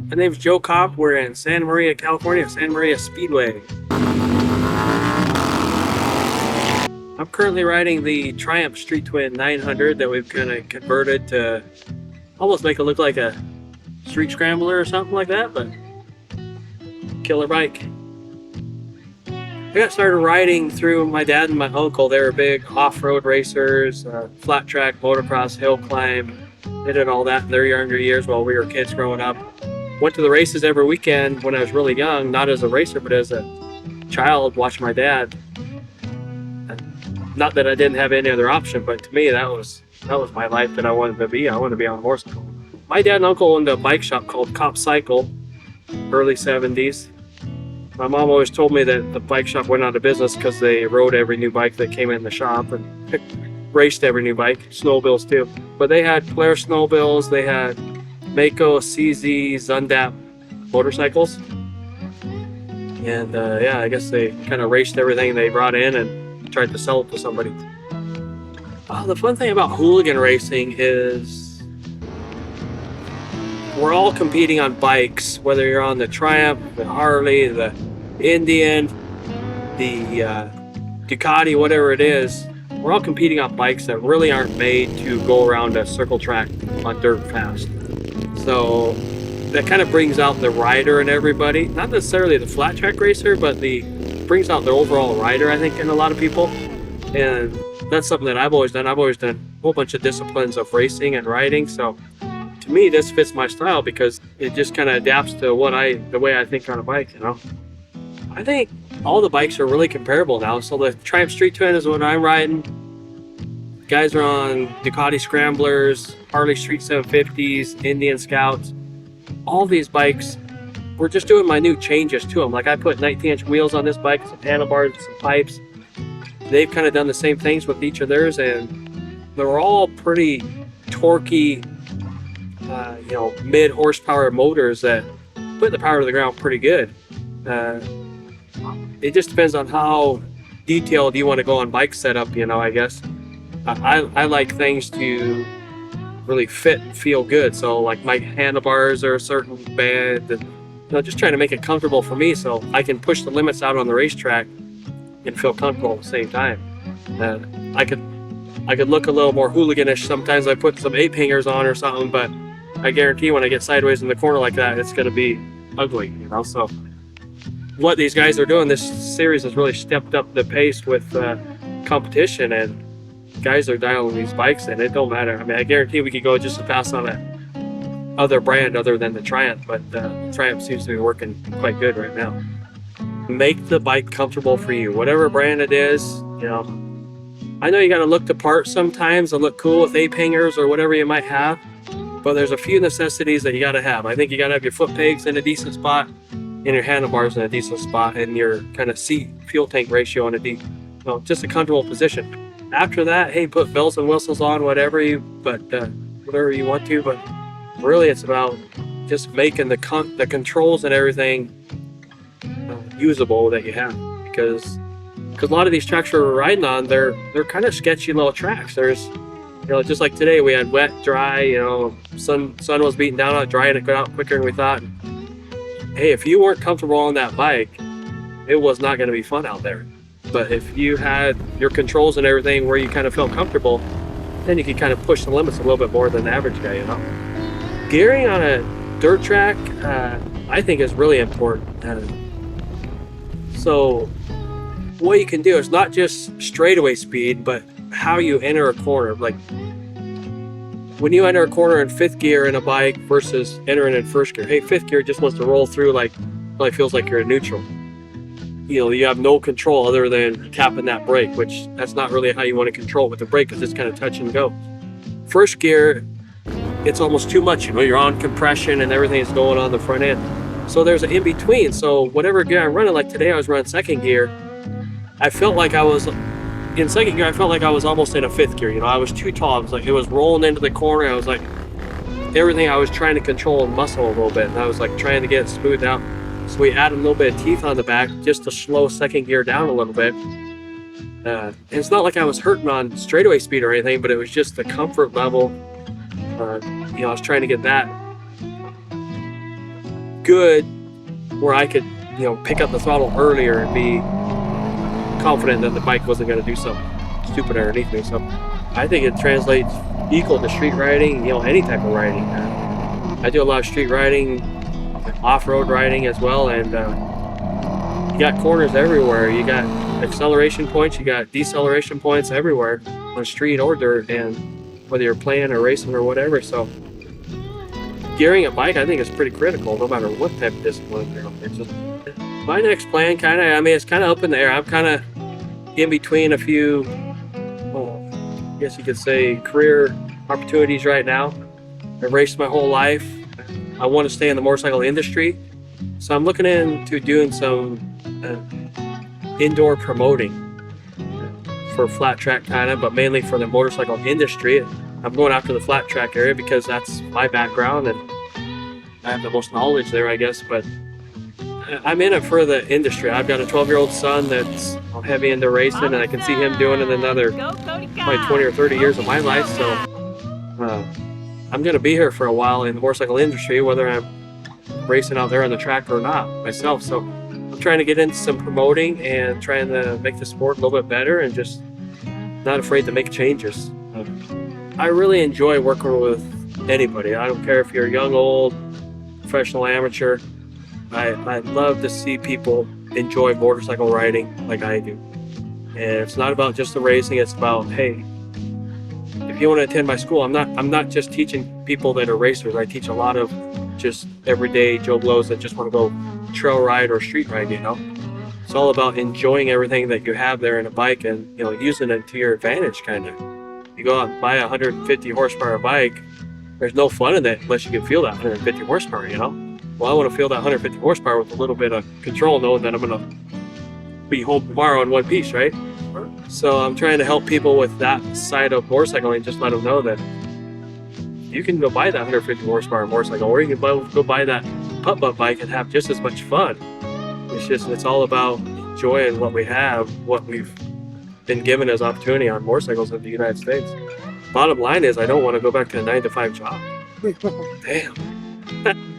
My name's Joe Kopp. We're in San Maria, California, San Maria Speedway. I'm currently riding the Triumph Street Twin 900 that we've kind of converted to almost make it look like a street scrambler or something like that, but killer bike. I got started riding through my dad and my uncle. They were big off-road racers, flat track, motocross, hill climb. They did all that in their younger years while we were kids growing up. Went to the races every weekend when I was really young, not as a racer, but as a child, watched my dad. Not that I didn't have any other option, but to me, that was my life that I wanted to be. I wanted to be on a horse. My dad and uncle owned a bike shop called Kopp Cycle, early 70s. My mom always told me that the bike shop went out of business because they rode every new bike that came in the shop and raced every new bike, snowmobiles too. But they had Polaris snowmobiles, they had Mako, CZ, Zundap motorcycles. And yeah, I guess they kind of raced everything they brought in and tried to sell it to somebody. The fun thing about hooligan racing is we're all competing on bikes, whether you're on the Triumph, the Harley, the Indian, the Ducati, whatever it is. We're all competing on bikes that really aren't made to go around a circle track on dirt fast. So that kind of brings out the rider in everybody. Not necessarily the flat track racer, but brings out the overall rider, I think, in a lot of people. And that's something that I've always done. I've always done a whole bunch of disciplines of racing and riding. So to me, this fits my style because it just kind of adapts to the way I think on a bike, you know. I think all the bikes are really comparable now. So the Triumph Street Twin is what I'm riding. Guys are on Ducati Scramblers, Harley Street 750s, Indian Scouts. All these bikes, we're just doing minute changes to them. Like I put 19-inch wheels on this bike, some handlebars, some pipes. They've kind of done the same things with each of theirs, and they're all pretty torquey, mid horsepower motors that put the power to the ground pretty good. It just depends on how detailed you want to go on bike setup, I guess. I like things to really fit and feel good. So like my handlebars are a certain bend, and just trying to make it comfortable for me so I can push the limits out on the racetrack and feel comfortable at the same time. I could look a little more hooliganish. Sometimes I put some ape hangers on or something, but I guarantee when I get sideways in the corner like that, it's going to be ugly, So what these guys are doing, this series has really stepped up the pace with competition, and guys are dialing these bikes in. It don't matter. I mean, I guarantee we could go just to pass on a other brand other than the Triumph, but the Triumph seems to be working quite good right now. Make the bike comfortable for you, whatever brand it is. I know you got to look the part sometimes and look cool with ape hangers or whatever you might have, but there's a few necessities that you got to have. I think you got to have your foot pegs in a decent spot, and your handlebars in a decent spot, and your kind of seat fuel tank ratio in just a comfortable position. After that, hey, put bells and whistles on, whatever you want to, but really it's about just making the controls and everything usable that you have, because a lot of these tracks we're riding on, they're kind of sketchy little tracks. There's just like today we had wet, dry, sun was beating down on it, dry, and it got out quicker than we thought. Hey, if you weren't comfortable on that bike, it was not going to be fun out there. But if you had your controls and everything where you kind of felt comfortable, then you could kind of push the limits a little bit more than the average guy, Gearing on a dirt track, I think is really important. So what you can do is not just straightaway speed, but how you enter a corner. Like when you enter a corner in fifth gear in a bike versus entering in first gear. Hey, fifth gear just wants to roll through like feels like you're in neutral. You have no control other than tapping that brake, which that's not really how you want to control with the brake, because it's kind of touch and go. First gear, it's almost too much. You're on compression and everything is going on the front end. So there's an in between. So whatever gear I'm running, like today I was running second gear. I felt like I was in second gear. I felt like I was almost in a fifth gear. I was too tall. It was rolling into the corner. I was like, everything I was trying to control and muscle a little bit, and I was like trying to get it smoothed out. So we added a little bit of teeth on the back just to slow second gear down a little bit. And it's not like I was hurting on straightaway speed or anything, but it was just the comfort level. I was trying to get that good where I could, you know, pick up the throttle earlier and be confident that the bike wasn't going to do something stupid underneath me. So I think it translates equal to street riding, you know, any type of riding. I do a lot of street riding, off-road riding as well, and you got corners everywhere. You got acceleration points, you got deceleration points everywhere on street or dirt, and whether you're playing or racing or whatever. So gearing a bike, I think, is pretty critical no matter what type of discipline you're on. It's just my next plan, kind of, I mean, it's kind of up in the air. I'm kind of in between a few, well, I guess you could say, career opportunities right now. I've raced my whole life. I want to stay in the motorcycle industry, so I'm looking into doing some indoor promoting for flat track kind of, but mainly for the motorcycle industry. I'm going after the flat track area because that's my background and I have the most knowledge there, I guess, but I'm in it for the industry. I've got a 12-year-old son that's heavy into racing, and I can see him doing it another probably 20 or 30 years of my life. So I'm going to be here for a while in the motorcycle industry, whether I'm racing out there on the track or not myself. So I'm trying to get into some promoting and trying to make the sport a little bit better and just not afraid to make changes. I really enjoy working with anybody. I don't care if you're young, old, professional, amateur. I love to see people enjoy motorcycle riding like I do. And it's not about just the racing, it's about, hey, if you want to attend my school, I'm not just teaching people that are racers. I teach a lot of just everyday Joe Blows that just want to go trail ride or street ride, you know. It's all about enjoying everything that you have there in a bike and, you know, using it to your advantage, kind of. You go out and buy a 150 horsepower bike, there's no fun in it unless you can feel that 150 horsepower, you know. Well, I want to feel that 150 horsepower with a little bit of control, knowing that I'm going to be home tomorrow in one piece, right? So I'm trying to help people with that side of motorcycling, just let them know that you can go buy that 150 horsepower motorcycle, or you can go buy that putt-putt bike and have just as much fun. It's all about enjoying what we have, what we've been given as opportunity on motorcycles in the United States. Bottom line is, I don't want to go back to a 9-to-5 job. Damn.